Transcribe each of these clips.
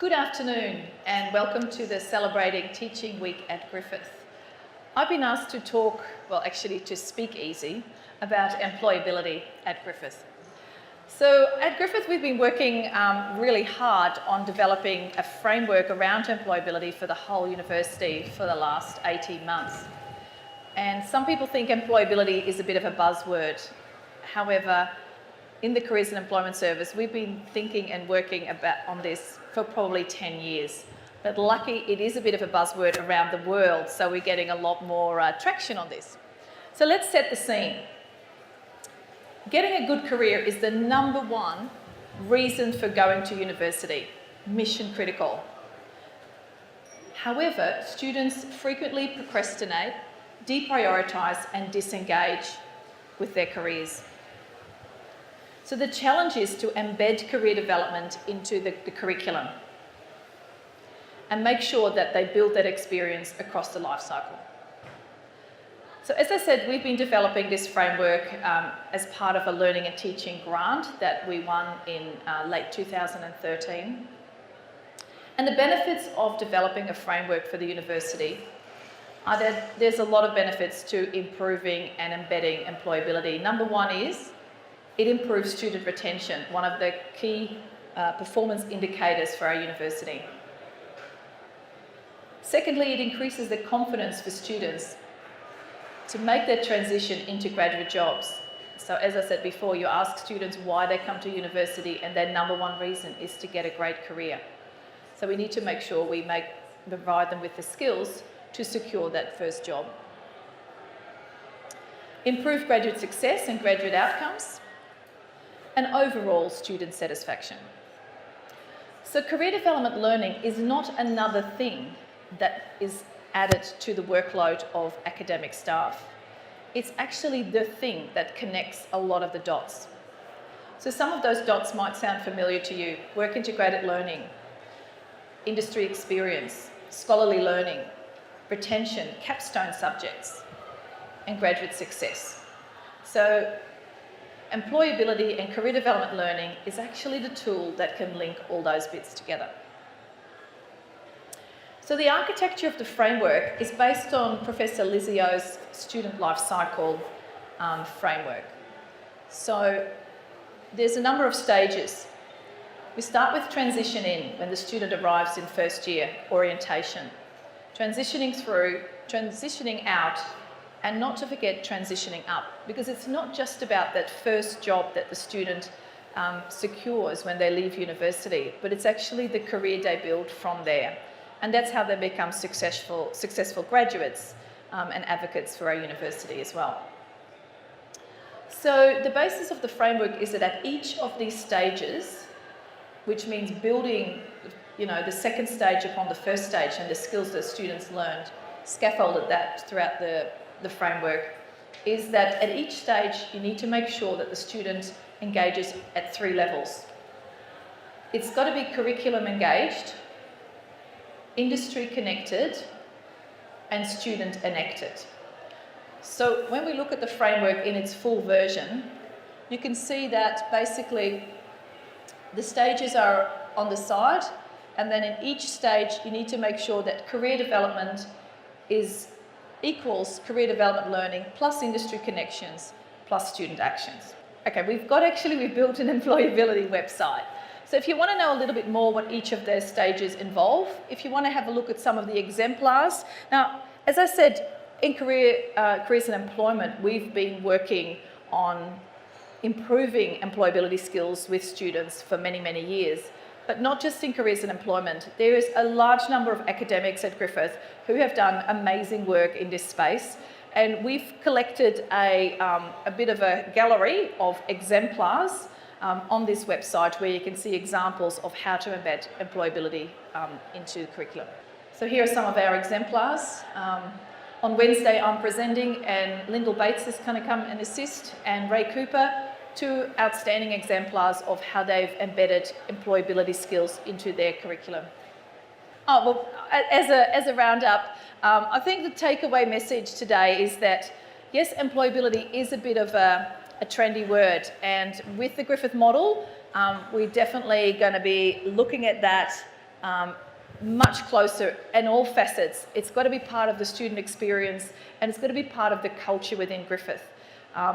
Good afternoon and welcome to the Celebrating Teaching Week at Griffith. I've been asked to talk, to speak easy, about employability at Griffith. So at Griffith we've been working really hard on developing a framework around employability for the whole university for the last 18 months. And some people think employability is a bit of a buzzword. However, in the Careers and Employment Service, we've been thinking and working on this for probably 10 years. But lucky it is a bit of a buzzword around the world, so we're getting a lot more traction on this. So let's set the scene. Getting a good career is the number one reason for going to university, mission critical. However, students frequently procrastinate, deprioritise and disengage with their careers. So the challenge is to embed career development into the curriculum and make sure that they build that experience across the life cycle. So as I said, we've been developing this framework as part of a learning and teaching grant that we won in late 2013. And the benefits of developing a framework for the university are that there's a lot of benefits to improving and embedding employability. Number one is it improves student retention, one of the key performance indicators for our university. Secondly, it increases the confidence for students to make their transition into graduate jobs. So as I said before, you ask students why they come to university and their number one reason is to get a great career. So we need to make sure we provide them with the skills to secure that first job. Improve graduate success and graduate outcomes, and overall student satisfaction. So career development learning is not another thing that is added to the workload of academic staff. It's actually the thing that connects a lot of the dots. So some of those dots might sound familiar to you: work integrated learning, industry experience, scholarly learning, retention, capstone subjects, and graduate success. So employability and career development learning is actually the tool that can link all those bits together. So the architecture of the framework is based on Professor Lizzio's student life cycle framework. So there's a number of stages. We start with transition in, when the student arrives in first year, orientation, transitioning through, transitioning out, and not to forget transitioning up, because it's not just about that first job that the student secures when they leave university, but it's actually the career they build from there. And that's how they become successful graduates and advocates for our university as well. So the basis of the framework is that at each of these stages, which means building the second stage upon the first stage and the skills that students learned, scaffolded that throughout the framework, is that at each stage you need to make sure that the student engages at 3 levels. It's got to be curriculum engaged, industry connected, and student enacted. So when we look at the framework in its full version, you can see that basically the stages are on the side, and then in each stage you need to make sure that career development equals career development learning plus industry connections plus student actions. Okay, we've built an employability website. So if you want to know a little bit more what each of those stages involve, if you want to have a look at some of the exemplars. Now, as I said, in Careers and Employment, we've been working on improving employability skills with students for many, many years. But not just in Careers and Employment. There is a large number of academics at Griffith who have done amazing work in this space. And we've collected a bit of a gallery of exemplars on this website where you can see examples of how to embed employability into the curriculum. So here are some of our exemplars. On Wednesday I'm presenting, and Lyndall Bates is going to come and assist, and Ray Cooper, 2 outstanding exemplars of how they've embedded employability skills into their curriculum. Oh, well, as a roundup, I think the takeaway message today is that, yes, employability is a bit of a trendy word, and with the Griffith model, we're definitely going to be looking at that much closer in all facets. It's got to be part of the student experience, and it's got to be part of the culture within Griffith.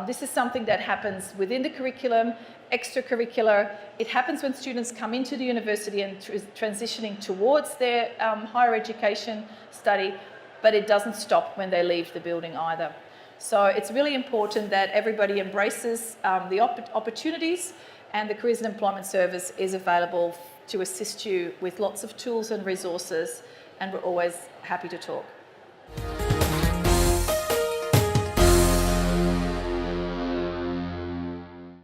This is something that happens within the curriculum, extracurricular. It happens when students come into the university and transitioning towards their higher education study, but it doesn't stop when they leave the building either. So it's really important that everybody embraces the opportunities, and the Careers and Employment Service is available to assist you with lots of tools and resources, and we're always happy to talk.